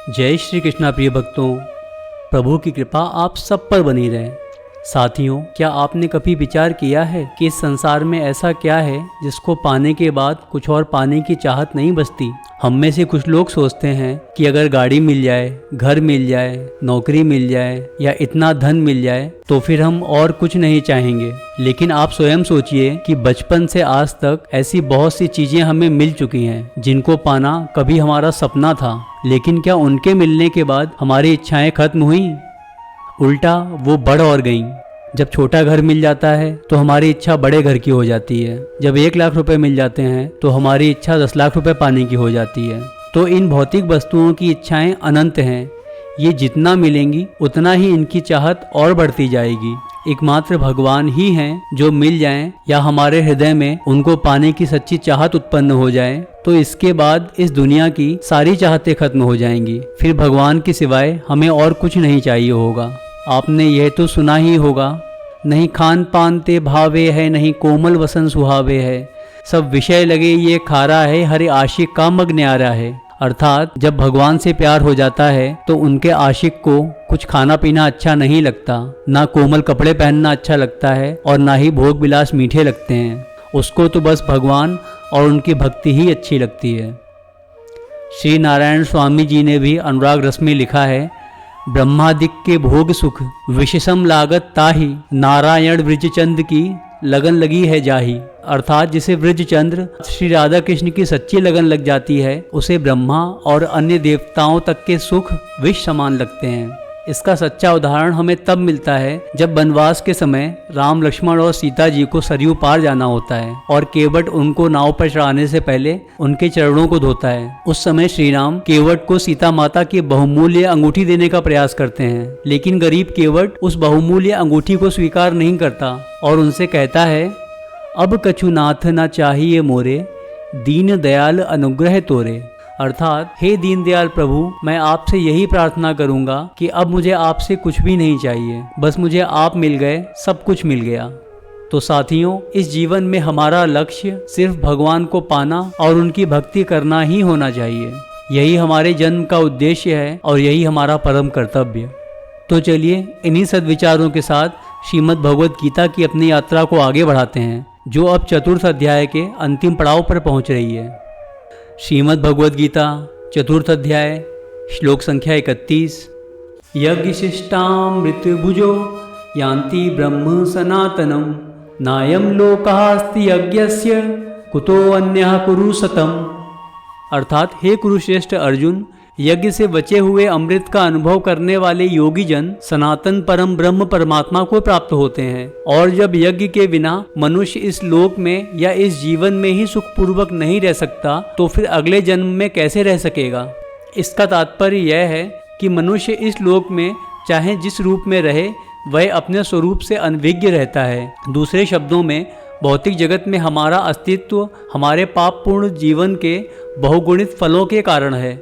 जय श्री कृष्णा प्रिय भक्तों, प्रभु की कृपा आप सब पर बनी रहे। साथियों, क्या आपने कभी विचार किया है कि इस संसार में ऐसा क्या है जिसको पाने के बाद कुछ और पाने की चाहत नहीं बचती। हम में से कुछ लोग सोचते हैं कि अगर गाड़ी मिल जाए, घर मिल जाए, नौकरी मिल जाए या इतना धन मिल जाए तो फिर हम और कुछ नहीं चाहेंगे। लेकिन आप स्वयं सोचिए कि बचपन से आज तक ऐसी बहुत सी चीजें हमें मिल चुकी हैं जिनको पाना कभी हमारा सपना था, लेकिन क्या उनके मिलने के बाद हमारी इच्छाएं खत्म हुई? उल्टा वो बढ़ और गईं। जब छोटा घर मिल जाता है तो हमारी इच्छा बड़े घर की हो जाती है। जब 1 लाख रुपए मिल जाते हैं तो हमारी इच्छा 10 लाख रुपए पाने की हो जाती है। तो इन भौतिक वस्तुओं की इच्छाएं अनंत हैं। ये जितना मिलेंगी उतना ही इनकी चाहत और बढ़ती जाएगी। एकमात्र भगवान ही हैं जो मिल जाएं या हमारे हृदय में उनको पाने की सच्ची चाहत उत्पन्न हो जाए तो इसके बाद इस दुनिया की सारी चाहतें खत्म हो जाएंगी। फिर भगवान के सिवाय हमें और कुछ नहीं चाहिए होगा। आपने यह तो सुना ही होगा, नहीं खान पान ते भावे है, नहीं कोमल वसन सुहावे है, सब विषय लगे ये खारा है, हरे आशिक का मग न्यारा है। अर्थात जब भगवान से प्यार हो जाता है तो उनके आशिक को कुछ खाना पीना अच्छा नहीं लगता, ना कोमल कपड़े पहनना अच्छा लगता है और ना ही भोग विलास मीठे लगते हैं। उसको तो बस भगवान और उनकी भक्ति ही अच्छी लगती है। श्री नारायण स्वामी जी ने भी अनुराग रस में लिखा है, ब्रह्मादिक के भोग सुख विशेषम लागत ताही, नारायण ब्रजचंद की लगन लगी है जाही। अर्थात जिसे ब्रजचंद्र श्री राधा कृष्ण की सच्ची लगन लग जाती है उसे ब्रह्मा और अन्य देवताओं तक के सुख विष समान लगते हैं। इसका सच्चा उदाहरण हमें तब मिलता है जब वनवास के समय राम, लक्ष्मण और सीता जी को सरयू पार जाना होता है और केवट उनको नाव पर चढ़ाने से पहले उनके चरणों को धोता है। उस समय श्री राम केवट को सीता माता की बहुमूल्य अंगूठी देने का प्रयास करते हैं, लेकिन गरीब केवट उस बहुमूल्य अंगूठी को स्वीकार नहीं करता और उनसे कहता है, अब कछु नाथ न चाहिए मोरे, दीन दयाल अनुग्रह तोरे। अर्थात हे दीनदयाल प्रभु, मैं आपसे यही प्रार्थना करूंगा कि अब मुझे आपसे कुछ भी नहीं चाहिए, बस मुझे आप मिल गए, सब कुछ मिल गया। तो साथियों, इस जीवन में हमारा लक्ष्य सिर्फ भगवान को पाना और उनकी भक्ति करना ही होना चाहिए। यही हमारे जन्म का उद्देश्य है और यही हमारा परम कर्तव्य। तो चलिए इन्हीं सद्विचारों के साथ श्रीमद् भगवद गीता की अपनी यात्रा को आगे बढ़ाते हैं, जो अब 4th अध्याय के अंतिम पड़ाव पर पहुंच रही है। श्रीमद् भगवद गीता 4th अध्याय, श्लोक संख्या 31। यज्ञशिष्टामृत भुजो यान्ति ब्रह्म सनातनम, नायम लोकास्ति यज्ञस्य कुतो अन्यः कुरु सतम। अर्थात हे कुरुश्रेष्ठ अर्जुन, यज्ञ से बचे हुए अमृत का अनुभव करने वाले योगी जन सनातन परम ब्रह्म परमात्मा को प्राप्त होते हैं। और जब यज्ञ के बिना मनुष्य इस लोक में या इस जीवन में ही सुखपूर्वक नहीं रह सकता तो फिर अगले जन्म में कैसे रह सकेगा। इसका तात्पर्य यह है कि मनुष्य इस लोक में चाहे जिस रूप में रहे वह अपने स्वरूप से अनभिज्ञ रहता है। दूसरे शब्दों में भौतिक जगत में हमारा अस्तित्व हमारे पापपूर्ण जीवन के बहुगुणित फलों के कारण है।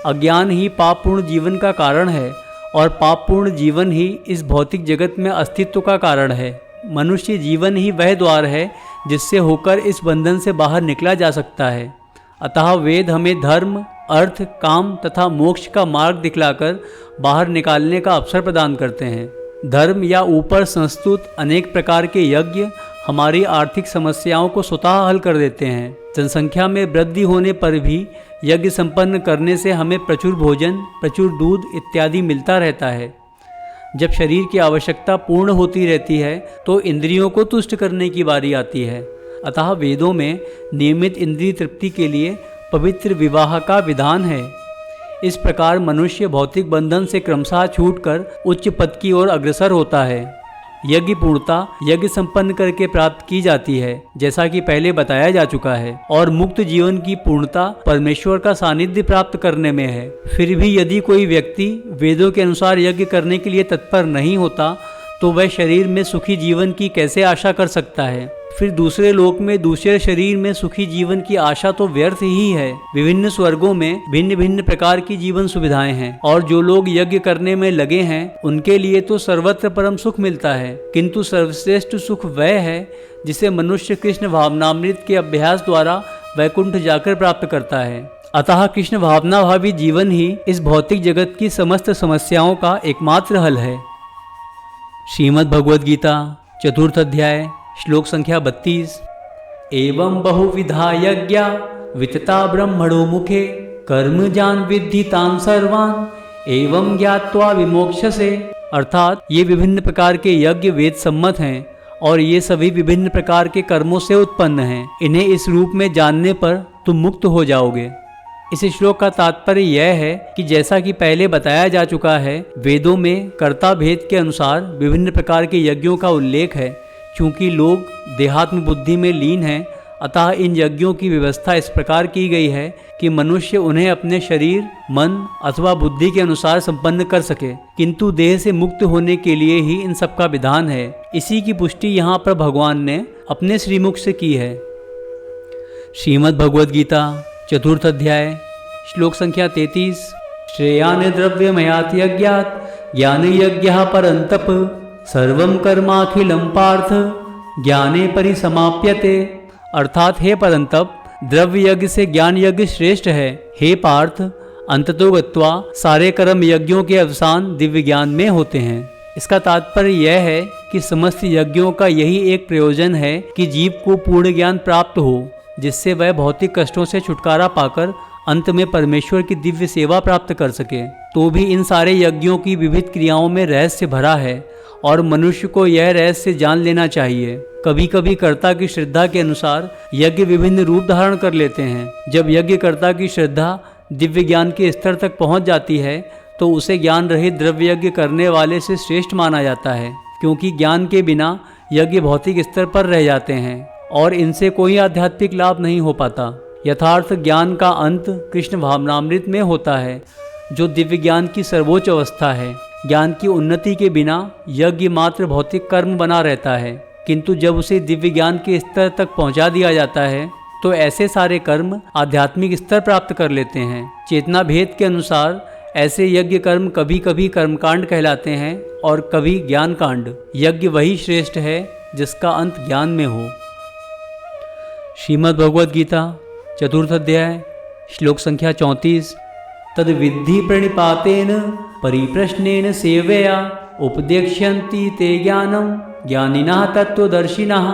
अज्ञान ही पापपूर्ण जीवन का कारण है और पापपूर्ण जीवन ही इस भौतिक जगत में अस्तित्व का कारण है। मनुष्य जीवन ही वह द्वार है जिससे होकर इस बंधन से बाहर निकला जा सकता है। अतः वेद हमें धर्म, अर्थ, काम तथा मोक्ष का मार्ग दिखलाकर बाहर निकालने का अवसर प्रदान करते हैं। धर्म या ऊपर संस्तुत अनेक प्रकार के यज्ञ हमारी आर्थिक समस्याओं को स्वतः हल कर देते हैं। जनसंख्या में वृद्धि होने पर भी यज्ञ संपन्न करने से हमें प्रचुर भोजन, प्रचुर दूध इत्यादि मिलता रहता है। जब शरीर की आवश्यकता पूर्ण होती रहती है तो इंद्रियों को तुष्ट करने की बारी आती है। अतः वेदों में नियमित इंद्रिय तृप्ति के लिए पवित्र विवाह का विधान है। इस प्रकार मनुष्य भौतिक बंधन से क्रमशः छूटकर उच्च पद की ओर अग्रसर होता है। यज्ञ पूर्णता यज्ञ संपन्न करके प्राप्त की जाती है, जैसा कि पहले बताया जा चुका है, और मुक्त जीवन की पूर्णता परमेश्वर का सानिध्य प्राप्त करने में है। फिर भी यदि कोई व्यक्ति वेदों के अनुसार यज्ञ करने के लिए तत्पर नहीं होता तो वह शरीर में सुखी जीवन की कैसे आशा कर सकता है। फिर दूसरे लोक में दूसरे शरीर में सुखी जीवन की आशा तो व्यर्थ ही है। विभिन्न स्वर्गों में भिन्न भिन्न प्रकार की जीवन सुविधाएं हैं और जो लोग यज्ञ करने में लगे हैं उनके लिए तो सर्वत्र परम सुख मिलता है, किंतु सर्वश्रेष्ठ सुख वह है जिसे मनुष्य कृष्ण भावनामृत के अभ्यास द्वारा वैकुंठ जाकर प्राप्त करता है। अतः कृष्ण भावना भावी जीवन ही इस भौतिक जगत की समस्त समस्याओं का एकमात्र हल है। श्रीमद् भगवद गीता चतुर्थ अध्याय श्लोक संख्या 32। एवं बहुविधा यज्ञा वितता ब्रह्मणो मुखे कर्म जान विद्धि तान सर्वान एवं ज्ञात्वा विमोक्षसे। अर्थात ये विभिन्न प्रकार के यज्ञ वेद सम्मत हैं और ये सभी विभिन्न प्रकार के कर्मों से उत्पन्न हैं। इन्हें इस रूप में जानने पर तुम मुक्त हो जाओगे। इस श्लोक का तात्पर्य यह है कि जैसा कि पहले बताया जा चुका है, वेदों में कर्ता भेद के अनुसार विभिन्न प्रकार के यज्ञों का उल्लेख है। चूंकि लोग देहात्म बुद्धि में लीन हैं, अतः इन यज्ञों की व्यवस्था इस प्रकार की गई है कि मनुष्य उन्हें अपने शरीर, मन अथवा बुद्धि के अनुसार संपन्न कर सके, किंतु देह से मुक्त होने के लिए ही इन सब का विधान है। इसी की पुष्टि यहाँ पर भगवान ने अपने श्रीमुख से की है। श्रीमद् भगवद गीता चतुर्थ अध्याय श्लोक संख्या 33। श्रेयान द्रव्यमयात् यज्ञात् ज्ञान यज्ञः परन्तप सर्वं कर्माखिलं पार्थ ज्ञाने परिसमाप्यते। अर्थात हे परंतप, द्रव्य यज्ञ से ज्ञान यज्ञ श्रेष्ठ है। हे पार्थ, अंततो गत्वा सारे कर्म यज्ञों के अवसान दिव्य ज्ञान में होते हैं। इसका तात्पर्य यह है कि समस्त यज्ञों का यही एक प्रयोजन है कि जीव को पूर्ण ज्ञान प्राप्त हो, जिससे वह भौतिक कष्टों से छुटकारा पाकर अंत में परमेश्वर की दिव्य सेवा प्राप्त कर सके। तो भी इन सारे यज्ञों की विविध क्रियाओं में रहस्य भरा है और मनुष्य को यह रहस्य जान लेना चाहिए। कभी कभी कर्ता की श्रद्धा के अनुसार यज्ञ विभिन्न रूप धारण कर लेते हैं। जब यज्ञकर्ता की श्रद्धा दिव्य ज्ञान के स्तर तक पहुंच जाती है तो उसे ज्ञान रहित द्रव्य यज्ञ करने वाले से श्रेष्ठ माना जाता है, क्योंकि ज्ञान के बिना यज्ञ भौतिक स्तर पर रह जाते हैं और इनसे कोई आध्यात्मिक लाभ नहीं हो पाता। यथार्थ ज्ञान का अंत कृष्ण भावनामृत में होता है, जो दिव्य ज्ञान की सर्वोच्च अवस्था है। ज्ञान की उन्नति के बिना यज्ञ मात्र भौतिक कर्म बना रहता है, किंतु जब उसे दिव्य ज्ञान के स्तर तक पहुंचा दिया जाता है तो ऐसे सारे कर्म आध्यात्मिक स्तर प्राप्त कर लेते हैं। चेतना भेद के अनुसार ऐसे यज्ञ कर्म कभी कभी कर्मकांड कहलाते हैं और कभी ज्ञान कांड। यज्ञ वही श्रेष्ठ है जिसका अंत ज्ञान में हो। श्रीमद् भगवद गीता चतुर्थ अध्याय श्लोक संख्या 34। तद विद्धि प्रणिपातेन परिप्रश्नेन सेवया उपदेक्ष्यन्ति ते ज्ञानम ज्ञानिनः तत्वदर्शिनः।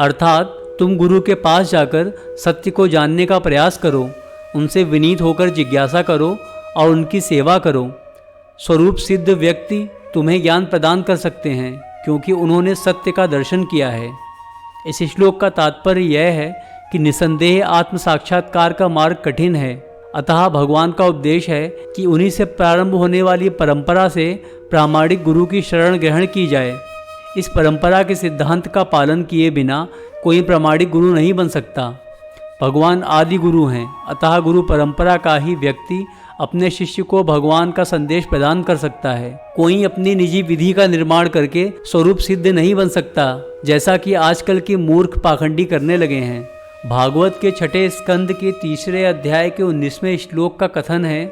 अर्थात तुम गुरु के पास जाकर सत्य को जानने का प्रयास करो, उनसे विनीत होकर जिज्ञासा करो और उनकी सेवा करो। स्वरूप सिद्ध व्यक्ति तुम्हें ज्ञान प्रदान कर सकते हैं, क्योंकि उन्होंने सत्य का दर्शन किया है। इस श्लोक का तात्पर्य यह है कि निसंदेह आत्म साक्षात्कार का मार्ग कठिन है, अतः भगवान का उपदेश है कि उन्हीं से प्रारंभ होने वाली परंपरा से प्रामाणिक गुरु की शरण ग्रहण की जाए। इस परंपरा के सिद्धांत का पालन किए बिना कोई प्रामाणिक गुरु नहीं बन सकता। भगवान आदि गुरु हैं, अतः गुरु परंपरा का ही व्यक्ति अपने शिष्य को भगवान का संदेश प्रदान कर सकता है। कोई अपनी निजी विधि का निर्माण करके स्वरूप सिद्ध नहीं बन सकता, जैसा कि आजकल के मूर्ख पाखंडी करने लगे हैं। भागवत के छठे स्कंद के तीसरे अध्याय के 19वें श्लोक का कथन है,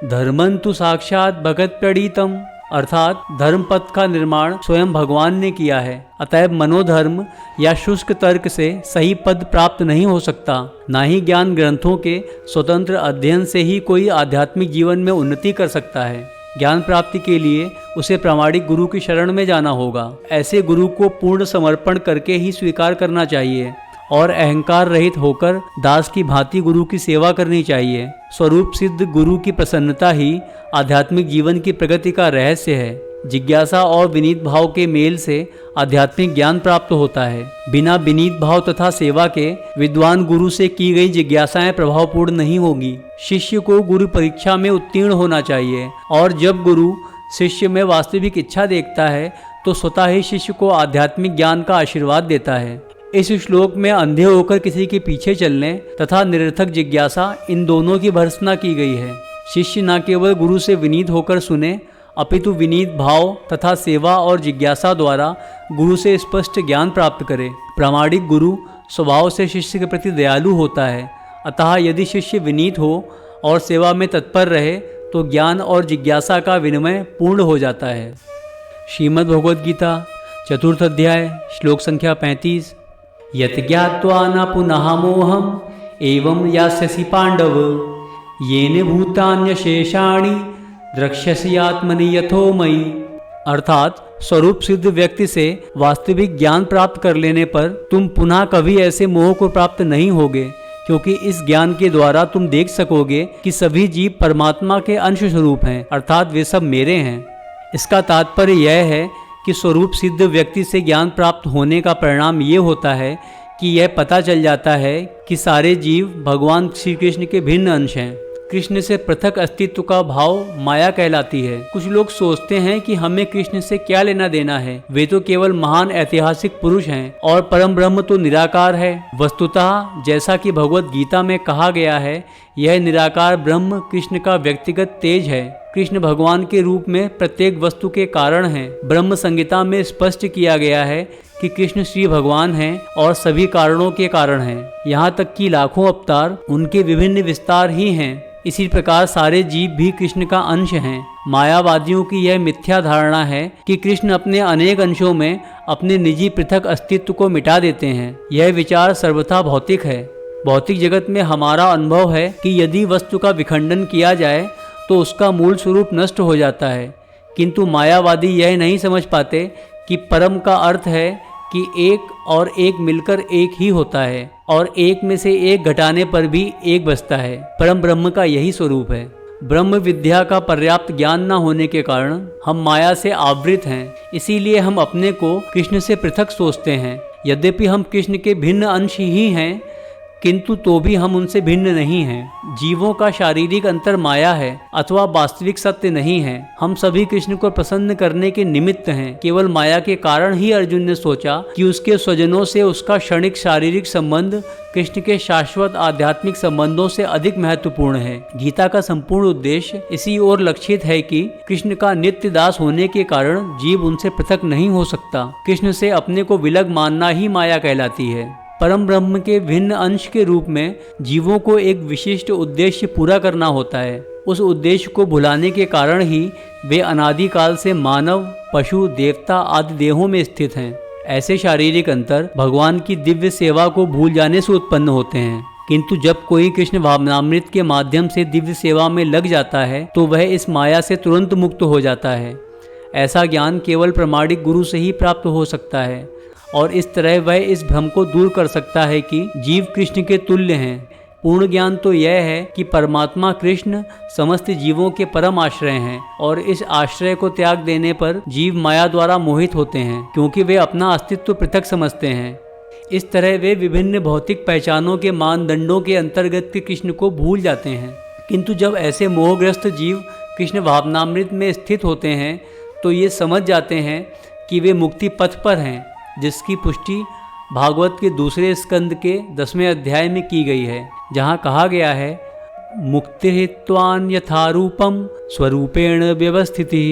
धर्मंतु साक्षात भगत प्रणीतम। अर्थात धर्म पथ का निर्माण स्वयं भगवान ने किया है। अतएव मनोधर्म या शुष्क तर्क से सही पद प्राप्त नहीं हो सकता। ना ही ज्ञान ग्रंथों के स्वतंत्र अध्ययन से ही कोई आध्यात्मिक जीवन में उन्नति कर सकता है। ज्ञान प्राप्ति के लिए उसे प्रामाणिक गुरु की शरण में जाना होगा। ऐसे गुरु को पूर्ण समर्पण करके ही स्वीकार करना चाहिए और अहंकार रहित होकर दास की भांति गुरु की सेवा करनी चाहिए। स्वरूप सिद्ध गुरु की प्रसन्नता ही आध्यात्मिक जीवन की प्रगति का रहस्य है। जिज्ञासा और विनीत भाव के मेल से आध्यात्मिक ज्ञान प्राप्त होता है। बिना विनीत भाव तथा सेवा के विद्वान गुरु से की गई जिज्ञासाएं प्रभावपूर्ण नहीं होगी। शिष्य को गुरु परीक्षा में उत्तीर्ण होना चाहिए और जब गुरु शिष्य में वास्तविक इच्छा देखता है तो स्वतः ही शिष्य को आध्यात्मिक ज्ञान का आशीर्वाद देता है। इस श्लोक में अंधे होकर किसी के पीछे चलने तथा निरर्थक जिज्ञासा, इन दोनों की भर्त्सना की गई है। शिष्य न केवल गुरु से विनीत होकर सुने, अपितु विनीत भाव तथा सेवा और जिज्ञासा द्वारा गुरु से स्पष्ट ज्ञान प्राप्त करे। प्रामाणिक गुरु स्वभाव से शिष्य के प्रति दयालु होता है, अतः यदि शिष्य विनीत हो और सेवा में तत्पर रहे तो ज्ञान और जिज्ञासा का विनिमय पूर्ण हो जाता है। श्रीमद् भगवद गीता चतुर्थ अध्याय श्लोक संख्या 35। यत् ज्ञात्वा न पुनः मोहम एवं यास्यसि पांडव येन भूतान्यशेषाणि द्रक्ष्यसि आत्मनि यथोमयि। अर्थात स्वरूप सिद्ध व्यक्ति से वास्तविक ज्ञान प्राप्त कर लेने पर तुम पुनः कभी ऐसे मोह को प्राप्त नहीं होगे, क्योंकि इस ज्ञान के द्वारा तुम देख सकोगे कि सभी जीव परमात्मा के अंश स्वरूप हैं, अर्थात वे सब मेरे हैं। इसका तात्पर्य यह है कि स्वरूप सिद्ध व्यक्ति से ज्ञान प्राप्त होने का परिणाम ये होता है कि यह पता चल जाता है कि सारे जीव भगवान श्री कृष्ण के भिन्न अंश हैं। कृष्ण से पृथक अस्तित्व का भाव माया कहलाती है। कुछ लोग सोचते हैं कि हमें कृष्ण से क्या लेना देना है, वे तो केवल महान ऐतिहासिक पुरुष हैं और परम ब्रह्म तो निराकार है। वस्तुतः जैसा कि भगवत गीता में कहा गया है, यह निराकार ब्रह्म कृष्ण का व्यक्तिगत तेज है। कृष्ण भगवान के रूप में प्रत्येक वस्तु के कारण हैं। ब्रह्म संहिता में स्पष्ट किया गया है कि कृष्ण श्री भगवान हैं और सभी कारणों के कारण हैं। यहाँ तक कि लाखों अवतार उनके विभिन्न विस्तार ही हैं। इसी प्रकार सारे जीव भी कृष्ण का अंश हैं। मायावादियों की यह मिथ्या धारणा है कि कृष्ण अपने अनेक अंशों में अपने निजी पृथक अस्तित्व को मिटा देते हैं। यह विचार सर्वथा भौतिक है। भौतिक जगत में हमारा अनुभव है कि यदि वस्तु का विखंडन किया जाए तो उसका मूल स्वरूप नष्ट हो जाता है, किंतु मायावादी यह नहीं समझ पाते कि परम का अर्थ है कि एक और एक मिलकर एक ही होता है और एक में से एक घटाने पर भी एक बचता है। परम ब्रह्म का यही स्वरूप है। ब्रह्म विद्या का पर्याप्त ज्ञान न होने के कारण हम माया से आवृत हैं। इसीलिए हम अपने को कृष्ण से पृथक सोचते हैं। यद्यपि हम कृष्ण के भिन्न अंश ही हैं, किंतु तो भी हम उनसे भिन्न नहीं हैं। जीवों का शारीरिक अंतर माया है अथवा वास्तविक सत्य नहीं है। हम सभी कृष्ण को प्रसन्न करने के निमित्त हैं। केवल माया के कारण ही अर्जुन ने सोचा कि उसके स्वजनों से उसका क्षणिक शारीरिक संबंध कृष्ण के शाश्वत आध्यात्मिक संबंधों से अधिक महत्वपूर्ण है। गीता का संपूर्ण उद्देश्य इसी ओर लक्षित है कि कृष्ण का नित्य दास होने के कारण जीव उनसे पृथक नहीं हो सकता। कृष्ण से अपने को विलग मानना ही माया कहलाती है। परम ब्रह्म के भिन्न अंश के रूप में जीवों को एक विशिष्ट उद्देश्य पूरा करना होता है। उस उद्देश्य को भुलाने के कारण ही वे अनादिकाल से मानव, पशु, देवता आदि देहों में स्थित हैं। ऐसे शारीरिक अंतर भगवान की दिव्य सेवा को भूल जाने से उत्पन्न होते हैं। किंतु जब कोई कृष्ण भावनामृत के माध्यम से दिव्य सेवा में लग जाता है तो वह इस माया से तुरंत मुक्त हो जाता है। ऐसा ज्ञान केवल प्रामाणिक गुरु से ही प्राप्त हो सकता है और इस तरह वह इस भ्रम को दूर कर सकता है कि जीव कृष्ण के तुल्य हैं। पूर्ण ज्ञान तो यह है कि परमात्मा कृष्ण समस्त जीवों के परम आश्रय हैं और इस आश्रय को त्याग देने पर जीव माया द्वारा मोहित होते हैं, क्योंकि वे अपना अस्तित्व पृथक समझते हैं। इस तरह वे विभिन्न भौतिक पहचानों के मानदंडों के अंतर्गत के कृष्ण को भूल जाते हैं। किंतु जब ऐसे मोहग्रस्त जीव कृष्ण भावनामृत में स्थित होते हैं तो ये समझ जाते हैं कि वे मुक्ति पथ पर हैं, जिसकी पुष्टि भागवत के दूसरे स्कंद के 10वें अध्याय में की गई है, जहाँ कहा गया है मुक्तिर्त्वान यथारूपम स्वरूपेण व्यवस्थिति।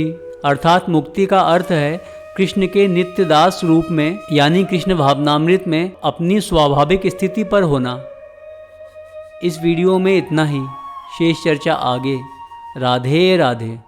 अर्थात मुक्ति का अर्थ है कृष्ण के नित्य दास रूप में यानी कृष्ण भावनामृत में अपनी स्वाभाविक स्थिति पर होना। इस वीडियो में इतना ही, शेष चर्चा आगे। राधे राधे।